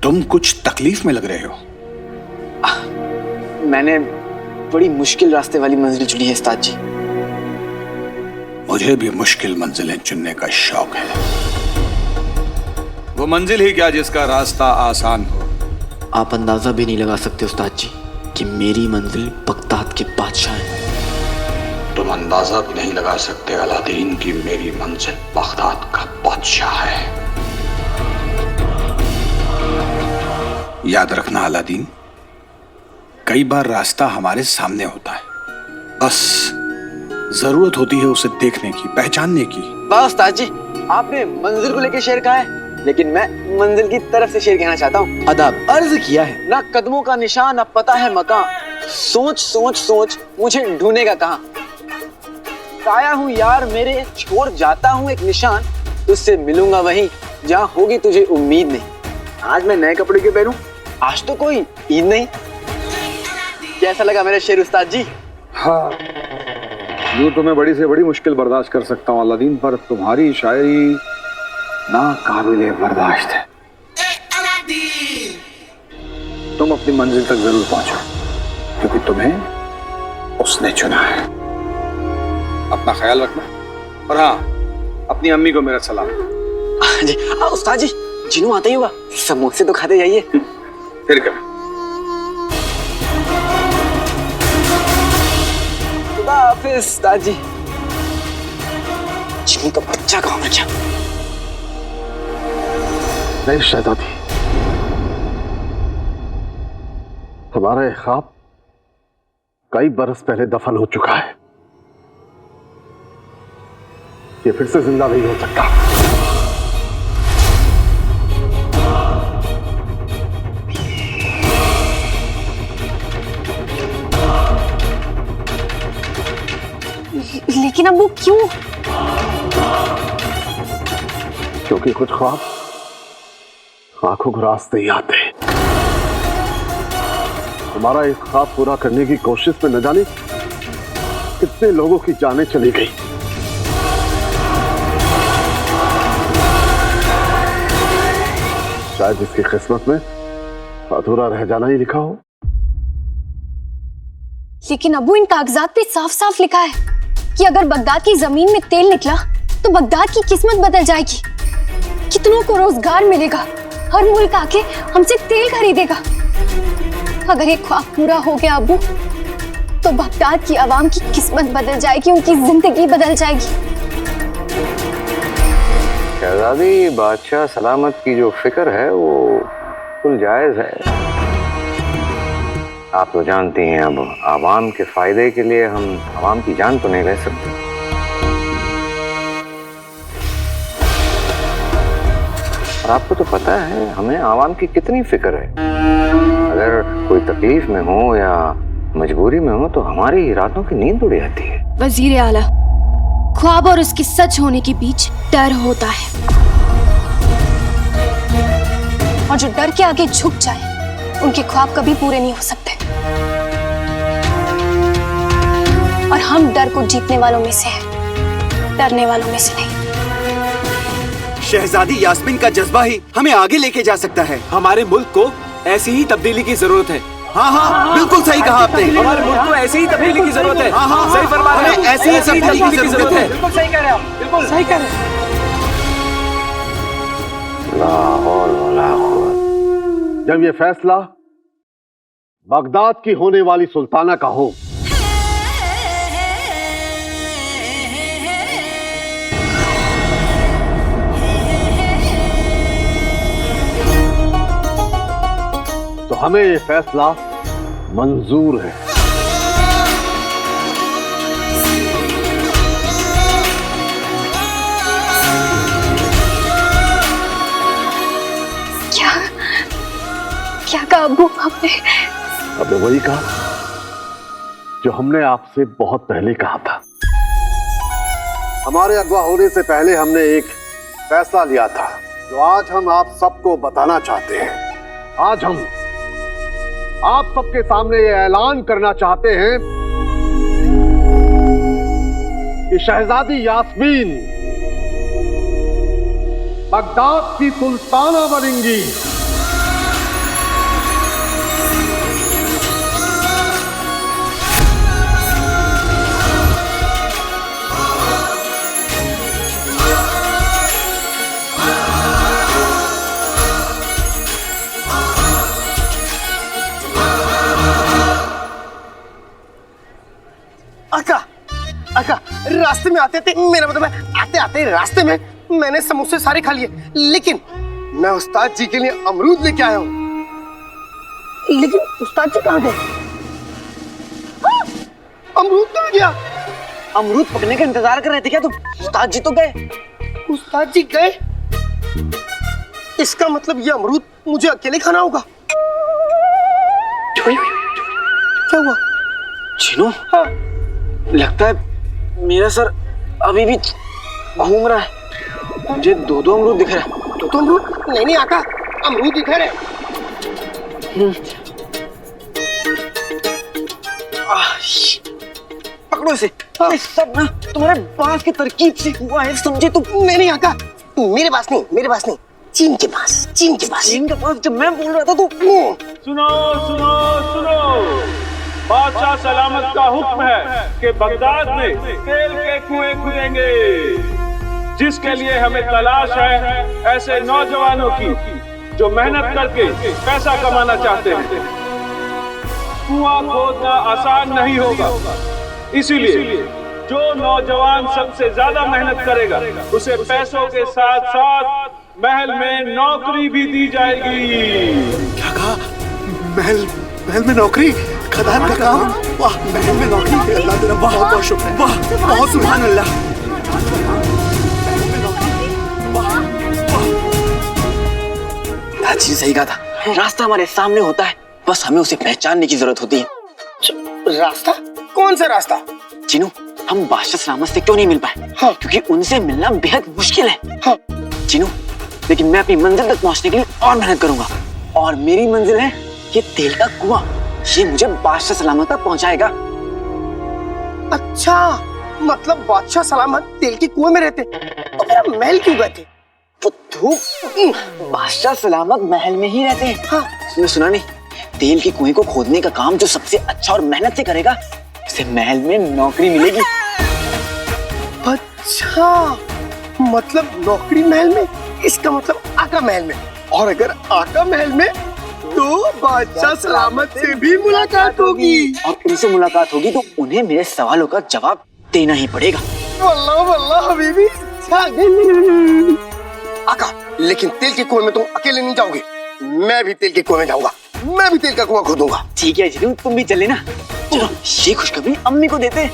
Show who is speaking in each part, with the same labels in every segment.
Speaker 1: तुम कुछ तकलीफ में लग रहे हो।
Speaker 2: मैंने बड़ी मुश्किल रास्ते वाली मंजिल चुनी है उस्ताद जी।
Speaker 1: मुझे भी मुश्किल मंजिलें चुनने का शौक है।
Speaker 3: वो मंजिल ही क्या जिसका रास्ता आसान हो।
Speaker 2: आप अंदाजा भी नहीं लगा सकते उस्ताद जी कि मेरी मंजिल बगदाद के बादशाह है।
Speaker 1: तुम अंदाजा भी नहीं लगा सकते अलादीन की मेरी मंजिल बगदाद का बादशाह है। याद रखना अलादीन, कई बार रास्ता हमारे सामने होता है, बस जरूरत होती है उसे देखने की, पहचानने की।
Speaker 2: वाह उस्ताद जी, आपने मंजिल को लेकर शेर कहा है, लेकिन मैं मंजिल की तरफ से शेर कहना चाहता हूँ। अदब अर्ज किया है, ना कदमों का निशान अब पता है मकान, सोच सोच सोच मुझे ढूंढेगा कहाँ। आया हूँ यार मेरे, छोड़ जाता हूँ एक निशान, तुझसे मिलूंगा वहीं जहाँ होगी तुझे उम्मीद नहीं। आज मैं नए कपड़े क्यों पहनूं? आज तो कोई ईद नहीं। कैसा लगा मेरा शेर उस्ताद जी?
Speaker 3: हाँ, यूं तो मैं बड़ी से बड़ी मुश्किल बर्दाश्त कर सकता हूँ अलादीन, पर तुम्हारी शायरी ना काबिले बर्दाश्त है। तुम अपनी मंजिल तक जरूर पहुंचो, क्योंकि तुम्हें उसने चुना है। अपना ख्याल रखना, और हाँ, अपनी अम्मी को मेरा सलाम।
Speaker 2: जी उस्ताद जी, जिन्हों आता ही होगा, समोसे तो खाते जाइए।
Speaker 3: फिर कभी।
Speaker 2: खुदा हाफिज उस्ताद जी। जिन्हों का बच्चा कहाँ बचा?
Speaker 4: नहीं शहजादी, हमारा ये ख्वाब कई बरस पहले दफन हो चुका है। ये फिर से जिंदा नहीं हो सकता।
Speaker 5: लेकिन अब वो क्यों?
Speaker 4: क्योंकि कुछ ख्वाब आंखों को रास्ते ही आते हैं। हमारा एक ख्वाब पूरा करने की कोशिश में न जाने कितने लोगों की जानें चली गई। शायद इसकी किस्मत में अधूरा रह जाना ही लिखा हो।
Speaker 5: लेकिन अबू, इन कागजात पे साफ साफ लिखा है कि अगर बगदाद की जमीन में तेल निकला तो बगदाद की किस्मत बदल जाएगी। कितनों को रोजगार मिलेगा, हर मुल्क आके हमसे तेल खरीदेगा। अगर ये ख्वाब पूरा हो गया अबू, तो बगदाद की आवाम की किस्मत बदल जाएगी, उनकी जिंदगी बदल जाएगी।
Speaker 6: शहजादी, बादशाह सलामत की जो फिक्र है वो बिल्कुल जायज है। आप तो जानती हैं, अब आवाम के फायदे के लिए हम आवाम की जान तो नहीं ले सकते। और आपको तो पता है हमें आवाम की कितनी फिक्र है। अगर कोई तकलीफ में हो या मजबूरी में हो तो हमारी रातों की नींद उड़ जाती है।
Speaker 5: वजीर आला, ख्वाब और उसके सच होने के बीच डर होता है, और जो डर के आगे झुक जाए उनके ख्वाब कभी पूरे नहीं हो सकते। और हम डर को जीतने वालों में से हैं, डरने वालों में से नहीं।
Speaker 7: शहजादी यास्मीन का जज्बा ही हमें आगे लेके जा सकता है। हमारे मुल्क को ऐसी ही तब्दीली की जरूरत है। हाँ हाँ, बिल्कुल सही कहा आपने। हमारे मुल्क को ऐसी ही तब्दीली की जरूरत है। हाँ हाँ, सही फरमा रहे हैं, ऐसी ही तब्दीली की जरूरत है। बिल्कुल सही कह रहे हैं आप, बिल्कुल सही कह रहे हैं।
Speaker 4: जब ये फैसला बगदाद की होने वाली सुल्ताना का हो, तो हमें ये फैसला मंजूर है।
Speaker 5: क्या कहा अब्बू आपने?
Speaker 4: अब वही कहा जो हमने आपसे बहुत पहले कहा था। हमारे अगवा होने से पहले हमने एक फैसला लिया था जो आज हम आप सबको बताना चाहते हैं। आज हम आप सबके सामने ये ऐलान करना चाहते हैं कि शहजादी यास्मीन बगदाद की सुल्ताना बनेंगी।
Speaker 8: रास्ते में आते थे, मेरा मतलब है आते आते रास्ते में मैंने समोसे सारे खा लिए, लेकिन मैं उस्ताद जी के लिए अमरूद लेके आया हूँ। लेकिन उस्ताद जी कहाँ गए? अमरूद कहाँ गया?
Speaker 2: अमरूद पकने का इंतजार कर रहे थे क्या तुम? उस्ताद जी तो गए।
Speaker 8: उस्ताद जी गए? इसका मतलब ये अमरूद मुझे अकेले खाना होगा। क्या हुआ?
Speaker 2: चिनू,
Speaker 8: हाँ।
Speaker 2: लगता है मेरा सर अभी भी घूम रहा है। मुझे दो अमरूद दिख रहा है।
Speaker 8: तो अमरूद? नहीं आका, अमरूद इधर है।
Speaker 2: पकड़ो इसे। ये सब ना तुम्हारे बांस की तरकीब से हुआ है, समझे तुम?
Speaker 8: नहीं आका, मेरे पास नहीं, चीन के पास।
Speaker 2: चीन के पास जब मैं बोल रहा था तो
Speaker 9: सुनो सुनो सुनो, बादशाह सलामत का हुक्म है कि बगदाद में तेल के कुएं खुदेंगे। जिसके लिए हमें तलाश है ऐसे नौजवानों की जो मेहनत करके पैसा कमाना चाहते हैं। कुआं खोदना आसान नहीं होगा, इसीलिए जो नौजवान सबसे ज्यादा मेहनत करेगा उसे पैसों के साथ साथ महल में नौकरी भी दी जाएगी।
Speaker 4: क्या कहा? महल में नौकरी? खदान का काम? वाह, महल में नौकरी! अल्लाह तेरा बहुत बहुत शुक्र है। वाह, बहुत सुभान अल्लाह।
Speaker 2: दादाजी सही कहा था, रास्ता हमारे सामने होता है, बस हमें उसे पहचानने की जरूरत होती है।
Speaker 8: रास्ता? कौन सा रास्ता?
Speaker 2: चिनू, हम बादशाह सलामत से क्यों नहीं मिल पाए?
Speaker 8: हाँ।
Speaker 2: क्योंकि उनसे मिलना बेहद मुश्किल है।
Speaker 8: हाँ।
Speaker 2: चिनू, लेकिन मैं अपनी मंजिल तक पहुंचने के लिए और मेहनत करूंगा, और मेरी मंजिल है ये तेल का कुआं। ये मुझे बादशाह सलामत तक पहुंचाएगा।
Speaker 8: अच्छा, मतलब बादशाह सलामत तेल के कुएं में रहते, तो मेरा महल क्यों गए थे?
Speaker 2: बादशाह सलामत महल में ही रहते हैं।
Speaker 8: हाँ।
Speaker 2: तुमने सुना नहीं? तेल के कुएं को खोदने का काम जो सबसे अच्छा और मेहनत से करेगा उसे महल में नौकरी मिलेगी।
Speaker 8: अच्छा, मतलब नौकरी महल में, इसका मतलब आका महल में, और अगर आका महल में तो बादशाह सलामत से भी मुलाकात होगी,
Speaker 2: और उनसे मुलाकात होगी तो उन्हें मेरे सवालों का जवाब देना ही पड़ेगा।
Speaker 8: वल्लाह वल्लाह हबीबी। आका, लेकिन तेल के कुएं में तुम अकेले नहीं जाओगे, मैं भी तेल के कुएं में जाऊंगा, मैं भी तेल का कुआं खोदूंगा।
Speaker 2: ठीक है जिनू, तुम भी चले ना। चलो ये खुशखबरी अम्मी को देते,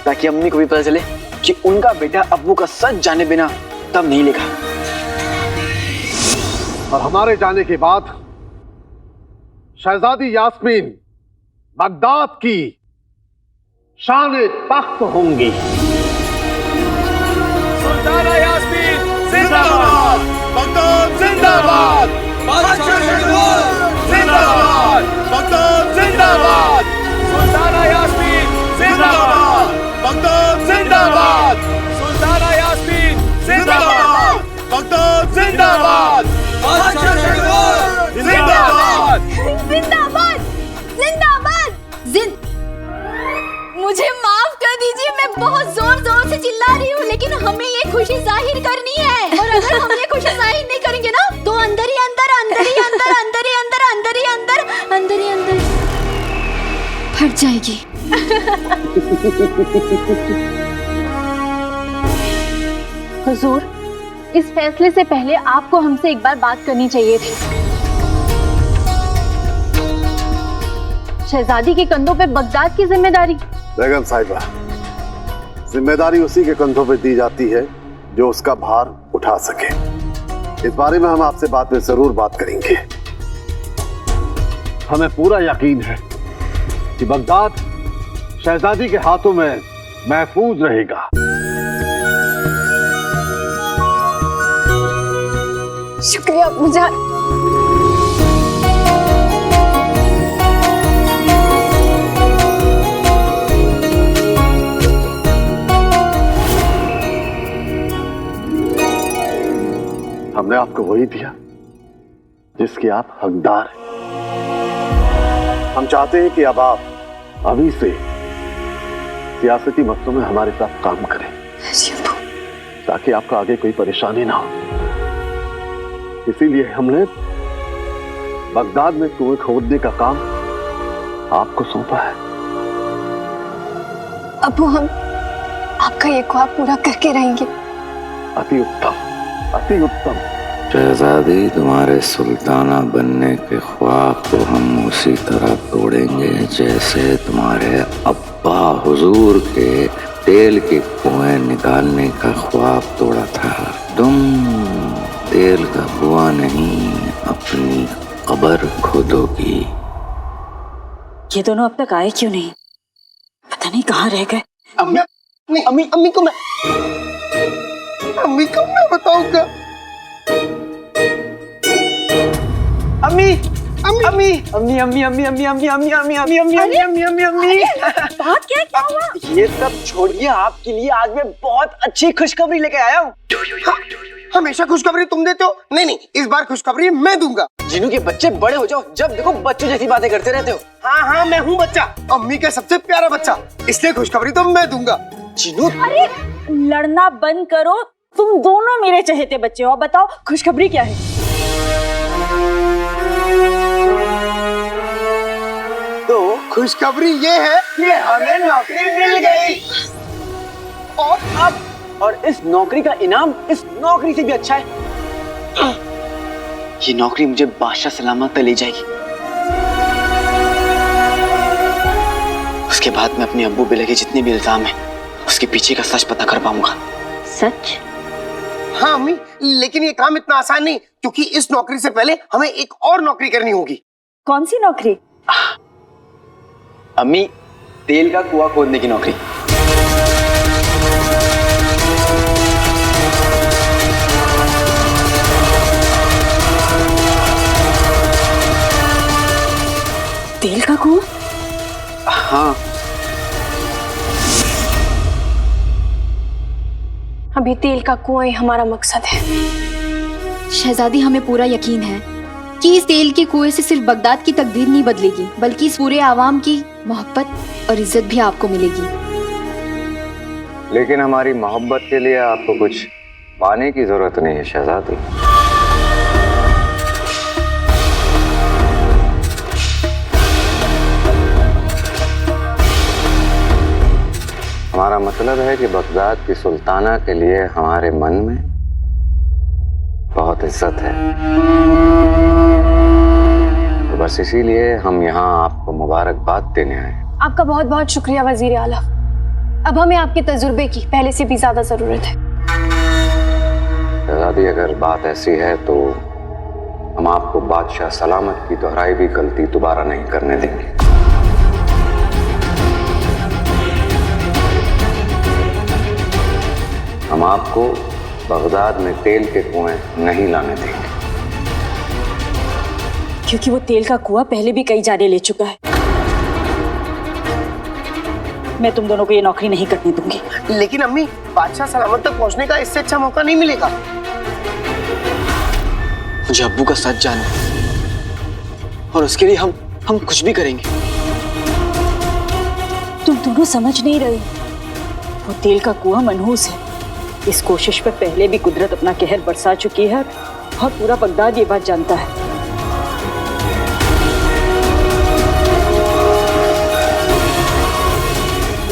Speaker 2: ताकि अम्मी को भी पता चले कि उनका बेटा अब्बू का सच जाने बिना तब नहीं लिखा।
Speaker 4: और हमारे जाने के बाद शहजादी यास्मीन बगदाद की शान तख्त होंगी।
Speaker 9: सुल्ताना यास्मीन जिंदाबाद, बगदाद जिंदाबाद, बादशाह जिंदाबाद, बगदाद जिंदाबाद, सुल्ताना यास्मीन जिंदाबाद, बगदाद जिंदाबाद, सुल्ताना यास्मीन जिंदाबाद, बगदाद जिंदाबाद, बादशाह जिंदाबाद,
Speaker 5: जिंदाबाद, जिंदाबाद, मुझे माफ कर दीजिए, मैं बहुत जोर जोर से चिल्ला रही हूँ, लेकिन हमें ये खुशी जाहिर करनी है, और अगर हम ये खुशी जाहिर नहीं करेंगे ना तो अंदर ही अंदर, अंदर ही अंदर, अंदर ही अंदर, अंदर ही अंदर, अंदर ही अंदर फट जाएगी। हुजूर, इस फैसले से पहले आपको हमसे एक बार बात करनी चाहिए थी। शहजादी के कंधों पे बगदाद की जिम्मेदारी।
Speaker 4: बेगम साहिबा, जिम्मेदारी उसी के कंधों पे दी जाती है जो उसका भार उठा सके। इस बारे में हम आपसे बाद में जरूर बात करेंगे। हमें पूरा यकीन है कि बगदाद शहजादी के हाथों में महफूज रहेगा।
Speaker 5: शुक्रिया मुझे।
Speaker 4: हमने आपको वही दिया जिसके आप हकदार हैं। हम चाहते हैं कि अब आप अभी से सियासती मसलों में हमारे साथ काम करें, ताकि आपको आगे कोई परेशानी ना हो। इसीलिए हमने बगदाद में कुएं खोदने का काम आपको सौंपा है।
Speaker 5: अबू, आपका ये ख्वाब पूरा करके रहेंगे।
Speaker 4: अति उत्तम, अति उत्तम।
Speaker 6: शहजादी, तुम्हारे सुल्ताना बनने के ख्वाब को हम उसी तरह तोड़ेंगे जैसे तुम्हारे अब्बा हुजूर के तेल के कुएं निकालने का ख्वाब तोड़ा था। तुम तेल का कुआं नहीं, अपनी कब्र खोदोगी।
Speaker 10: ये दोनों अब तक आए क्यों नहीं? पता नहीं कहाँ रह गए।
Speaker 8: अम्मी को मैं बताऊंगा।
Speaker 2: अम्मी अम्मी अम्मी अम्मी अम्मी अम्मी अम्मी अम्मी अम्मी अम्मी अम्मी अम्मी अम्मी अम्मी अम्मी
Speaker 10: बात क्या हुआ?
Speaker 2: ये सब छोड़िए, आपके लिए आज मैं बहुत अच्छी खुशखबरी लेके आया हूँ।
Speaker 8: हमेशा खुशखबरी तुम देते हो। नहीं, इस बार खुशखबरी मैं दूंगा।
Speaker 2: जिनू के बच्चे बड़े हो जाओ, जब देखो बच्चों जैसी बातें करते रहते हो।
Speaker 8: हाँ, मैं हूँ बच्चा, अम्मी का सबसे प्यारा बच्चा, इसलिए खुशखबरी तो मैं दूंगा।
Speaker 2: जिनू,
Speaker 10: अरे लड़ना बंद करो, तुम दोनों मेरे चहेते बच्चे हो। बताओ खुशखबरी क्या है?
Speaker 8: तो खुशखबरी ये है कि हमें नौकरी मिल गई।
Speaker 2: और इस नौकरी का इनाम इस नौकरी से भी अच्छा है। ये नौकरी मुझे बादशाह सलामत तक ले जाएगी। उसके बाद मैं अपने अब्बू पे लगे जितने भी इल्जाम हैं, उसके पीछे का सच पता कर पाऊंगा।
Speaker 10: सच?
Speaker 8: हाँ अम्मी, लेकिन ये काम इतना आसान नहीं, क्योंकि इस नौकरी से पहले हमें एक और नौकरी करनी होगी।
Speaker 10: कौन सी नौकरी?
Speaker 2: अम्मी, तेल का कुआं खोदने की नौकरी।
Speaker 10: तेल का कुआं?
Speaker 2: हाँ।
Speaker 5: अभी तेल का कुआं ही हमारा मकसद है।
Speaker 11: शहजादी, हमें पूरा यकीन है कि इस तेल के कुएं से सिर्फ बगदाद की तकदीर नहीं बदलेगी, बल्कि इस पूरे आवाम की मोहब्बत और इज्जत भी आपको मिलेगी।
Speaker 6: लेकिन हमारी मोहब्बत के लिए आपको कुछ पाने की जरूरत नहीं है शहजादी। हमारा मतलब है कि बगदाद की सुल्ताना के लिए हमारे मन में बहुत इज्जत है। तो बस इसीलिए हम यहाँ आपको मुबारकबाद देने आए।
Speaker 5: आपका बहुत बहुत शुक्रिया वजीर आला। अब हमें आपके तजुर्बे की पहले से भी ज्यादा जरूरत है।
Speaker 6: शहजादी, अगर बात ऐसी है तो हम आपको बादशाह सलामत की दोहराई भी गलती दोबारा नहीं करने देंगे। हम आपको बगदाद में तेल के कुएं नहीं लाने देंगे,
Speaker 10: क्योंकि वो तेल का कुआं पहले भी कई जाने ले चुका है। मैं तुम दोनों को ये नौकरी नहीं करने दूंगी।
Speaker 8: लेकिन अम्मी, बादशाह सलामत तक पहुंचने का इससे अच्छा मौका नहीं मिलेगा।
Speaker 2: मुझे अब्बू का सच जानना, और उसके लिए हम कुछ भी करेंगे।
Speaker 10: तुम दोनों समझ नहीं रहे, वो तेल का कुआं मनहूस है। इस कोशिश पर पहले भी कुदरत अपना कहर बरसा चुकी है और पूरा बगदाद ये बात जानता है।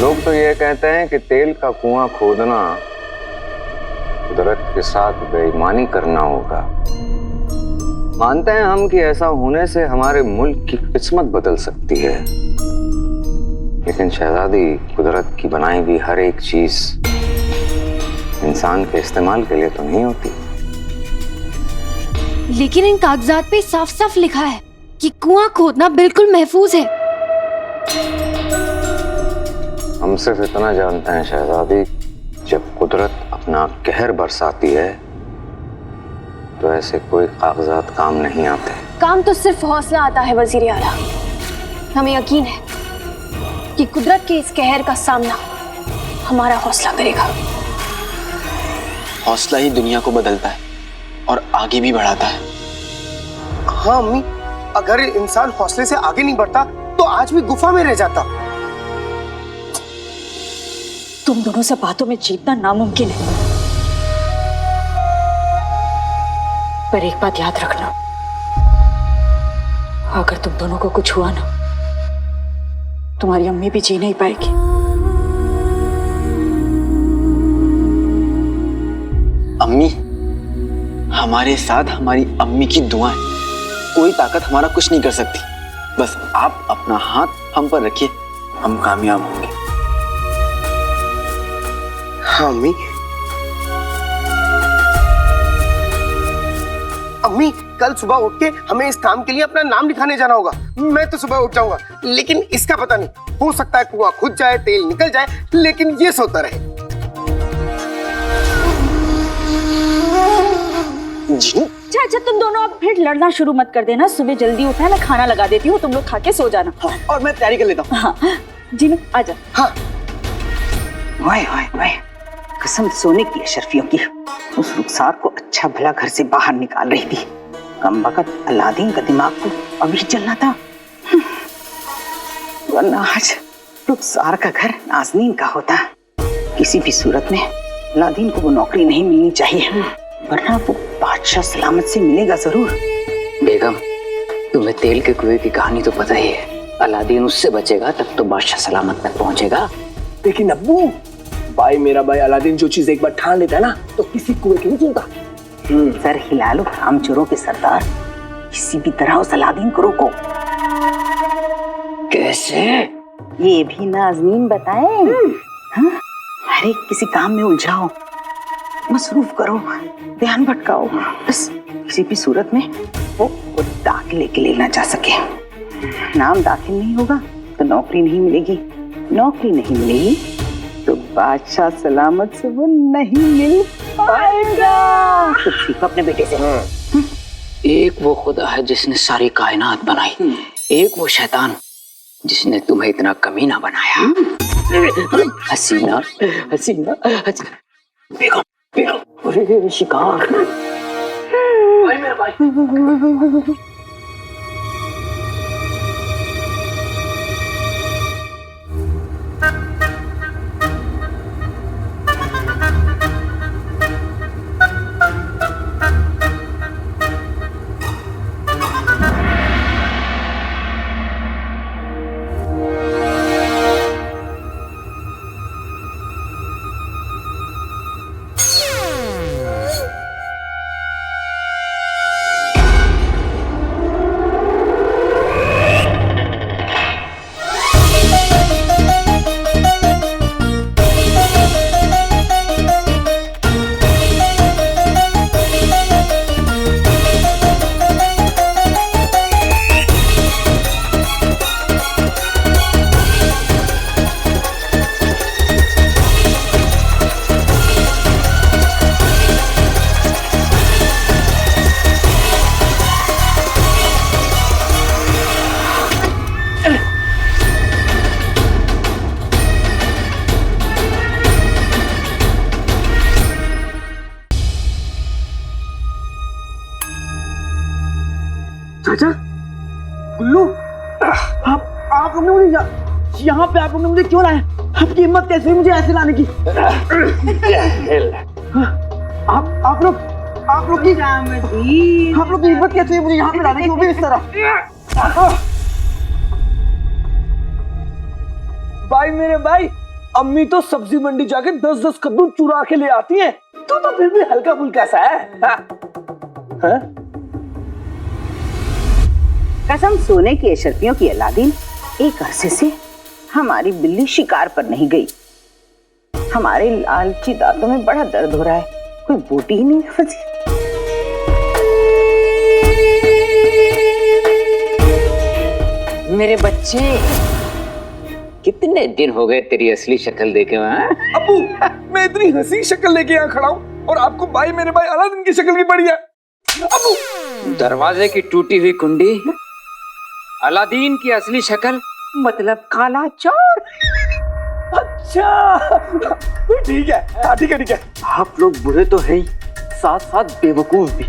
Speaker 6: लोग तो ये कहते हैं कि तेल का कुआं खोदना कुदरत के साथ बेईमानी करना होगा। मानते हैं हम कि ऐसा होने से हमारे मुल्क की किस्मत बदल सकती है, लेकिन शहजादी, कुदरत की बनाई हुई हर एक चीज इंसान के इस्तेमाल के लिए तो नहीं होती।
Speaker 11: लेकिन इन कागजात पे साफ साफ लिखा है कि कुआं खोदना बिल्कुल महफूज है।
Speaker 6: हम सिर्फ इतना जानते हैं शहजादी, जब कुदरत अपना कहर बरसाती है तो ऐसे कोई कागजात काम नहीं आते।
Speaker 5: काम तो सिर्फ हौसला आता है वजीर आला। हमें यकीन है कि कुदरत के इस कहर का सामना हमारा हौसला करेगा।
Speaker 2: हौसला ही दुनिया को बदलता है और आगे भी बढ़ाता है।
Speaker 8: हाँ अम्मी, अगर इंसान हौसले से आगे नहीं बढ़ता तो आज भी गुफा में रह जाता।
Speaker 10: तुम दोनों से बातों में जीतना नामुमकिन है, पर एक बात याद रखना, अगर तुम दोनों को कुछ हुआ ना, तुम्हारी अम्मी भी जी नहीं पाएगी।
Speaker 2: अम्मी, हमारे साथ हमारी अम्मी की दुआएं, कोई ताकत हमारा कुछ नहीं कर सकती। बस आप अपना हाथ हम पर रखिए, हम कामयाब होंगे।
Speaker 8: हाँ अम्मी। अम्मी, कल सुबह उठ के हमें इस काम के लिए अपना नाम लिखाने जाना होगा। मैं तो सुबह उठ जाऊंगा, लेकिन इसका पता नहीं, हो सकता है कुआं खुद जाए, तेल निकल जाए, लेकिन ये सोता रहे।
Speaker 2: जी
Speaker 10: अच्छा, तुम दोनों अब फिर लड़ना शुरू मत कर देना। सुबह जल्दी उठना है, मैं खाना लगा देती हूँ, तुम लोग खा के सो जाना।
Speaker 2: हाँ, और मैं तैयारी कर लेता हूँ।
Speaker 10: हाँ जीनू आजा।
Speaker 8: हाँ।
Speaker 12: वाह वाह वाह, कसम सोने की अशरफियों की, उस रुखसार को अच्छा भला घर से बाहर निकाल रही थी। कम वक्त अलादीन का दिमाग को अभी चलना था, वरना आज रुखसार का घर नाज़नीन का होता। किसी भी सूरत में अलादीन को वो नौकरी नहीं मिलनी चाहिए, वरना वो बादशाह सलामत से मिलेगा जरूर।
Speaker 13: बेगम, तुम्हें तेल के कुएं की कहानी तो पता ही है। अलादीन उससे बचेगा तब तो बादशाह सलामत तक पहुंचेगा।
Speaker 7: लेकिन अब्बू, भाई मेरा भाई अलादीन जो चीज एक बार ठान लेता है ना, तो किसी कुएं की नहीं सुनता।
Speaker 12: सर हिला लो रामचोरों के सरदार, किसी भी तरह उस अलादीन को रोको।
Speaker 13: कैसे?
Speaker 12: ये भी नाज़नीन बताएं। हाँ? हर एक किसी काम में उलझाओ, मसरूफ करो, ध्यान भटकाओ, बस किसी भी सूरत में वो दाखिल लेके लेना चाह सके। नाम दाखिल नहीं होगा तो नौकरी नहीं मिलेगी, नौकरी नहीं मिलेगी तो बादशाह सलामत से वो नहीं मिल पाएगा। तो सीखो अपने बेटे से।
Speaker 13: एक वो खुदा है जिसने सारी कायनात बनाई, एक वो शैतान जिसने तुम्हें इतना कमीना बनाया। हसीना हसीना बेगम बेगम, अरे शिकार भाई मेरा भाई।
Speaker 7: चाचा, गुल्लू, आप लोग ने मुझे यहाँ पे आप लोग ने मुझे क्यों लाया? आपकी हिम्मत कैसे हुई मुझे ऐसे लाने की? आप लोग की हिम्मत कैसे हुई मुझे यहाँ पे लाने की, वो भी इस तरह? भाई मेरे भाई, अम्मी तो सब्जी मंडी जाके 10-10 कद्दू चुरा के ले आती हैं, तो फिर भी हल्का फुल्का सा है। हाँ?
Speaker 12: कसम सोने की अशरफियों की अलादीन, एक अरसे से हमारी बिल्ली शिकार पर नहीं गई। हमारे लालची दांतों में बड़ा दर्द हो रहा है, कोई बोटी ही नहीं फंसी।
Speaker 13: मेरे बच्चे, कितने दिन हो गए तेरी असली शक्ल देखे हुए?
Speaker 7: अब्बू, मैं इतनी हंसी शक्ल लेके यहाँ खड़ा हूँ और आपको भाई मेरे भाई अलादीन की शक्ल की पड़ी है। अब्बू,
Speaker 13: दरवाजे की टूटी हुई कुंडी, अलादीन की असली शक्ल,
Speaker 12: मतलब काला चोर।
Speaker 7: अच्छा, ठीक है ठीक है ठीक है। आप लोग बुरे तो है ही, साथ साथ बेवकूफ भी।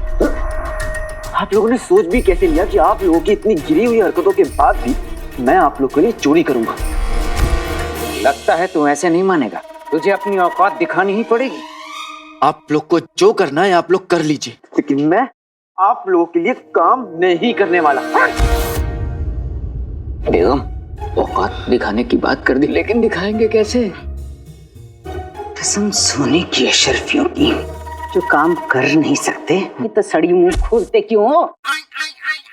Speaker 7: आप लोगों ने सोच भी कैसे लिया कि आप लोगों की इतनी गिरी हुई हरकतों के बाद भी मैं आप लोगों के लिए चोरी करूंगा?
Speaker 13: लगता है तू ऐसे नहीं मानेगा, तुझे अपनी औकात दिखानी ही पड़ेगी।
Speaker 7: आप लोग को जो करना है आप लोग कर लीजिए, लेकिन मैं आप लोगों के लिए काम नहीं करने वाला।
Speaker 13: बेगम, औकात दिखाने की बात कर दी, लेकिन दिखाएंगे कैसे?
Speaker 12: कसम सोने की अशरफियों की, जो काम कर नहीं सकते ये तो सड़ी मुंह खोलते क्यों हो?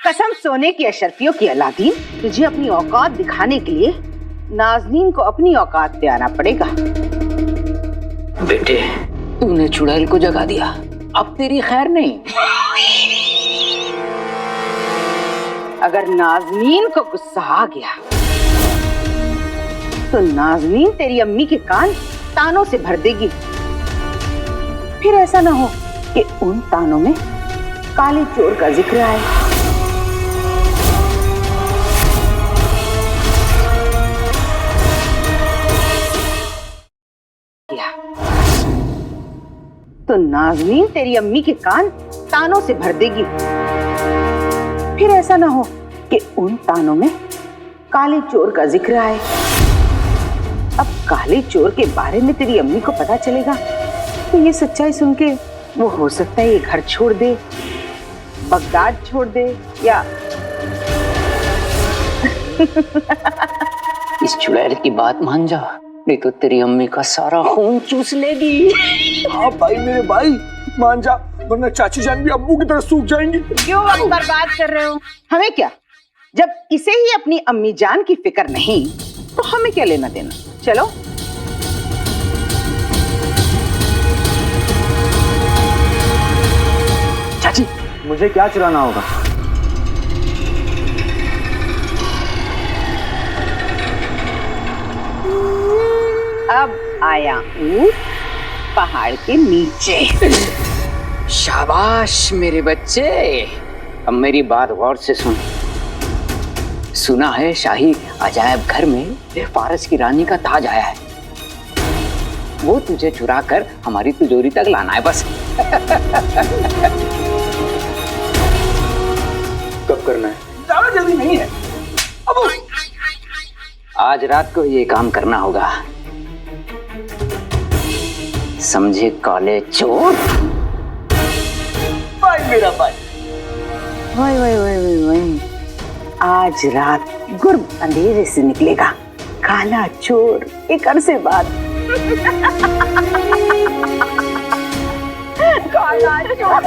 Speaker 12: कसम सोने की अशरफियों की अलादीन, तुझे अपनी औकात दिखाने के लिए नाज़नीन को अपनी औकात पे आना पड़ेगा।
Speaker 13: बेटे, तूने चुड़ैल को जगा दिया, अब तेरी खैर नहीं।
Speaker 12: अगर नाज़नीन को गुस्सा आ गया तो नाज़नीन तेरी अम्मी के कान तानों से भर देगी। फिर ऐसा ना हो कि उन तानों में काले चोर का जिक्र आए। तो नाज़नीन तेरी अम्मी के कान तानों से भर देगी। फिर ऐसा ना हो कि उन तानों में काले चोर का जिक्र आए। अब काले चोर के बारे में तेरी अम्मी को पता चलेगा तो ये सच्चाई सुन के वो हो सकता है ये घर छोड़ दे, बगदाद छोड़ दे, या
Speaker 13: इस चुड़ैल की बात मान जा, नहीं तो तेरी अम्मी का सारा खून चूस लेगी।
Speaker 8: हाँ भाई मेरे भाई, मान जा, वरना चाची जान भी अब्बू की तरह सूख जाएंगी।
Speaker 12: क्यों वक्त बर्बाद कर रहे हो? हमें क्या, जब इसे ही अपनी अम्मी जान की फिक्र नहीं तो हमें क्या लेना देना। चलो
Speaker 7: चाची, मुझे क्या चुराना होगा?
Speaker 12: अब आया हूँ पहाड़ के नीचे।
Speaker 13: शाबाश मेरे बच्चे, अब मेरी बात गौर से सुन। सुना है शाही अजायब घर में फारस की रानी का ताज आया है, वो तुझे चुरा कर हमारी तिजोरी तक लाना है बस।
Speaker 7: कब करना है?
Speaker 8: ज्यादा जल्दी नहीं है। अब
Speaker 13: आज रात को ये काम करना होगा, समझे काले चोर?
Speaker 8: भाई मेरा भाई,
Speaker 12: वही वही वही वही, आज रात गुर्ब अंधेरे से निकलेगा काला चोर एक अरसे बाद। काला चोर।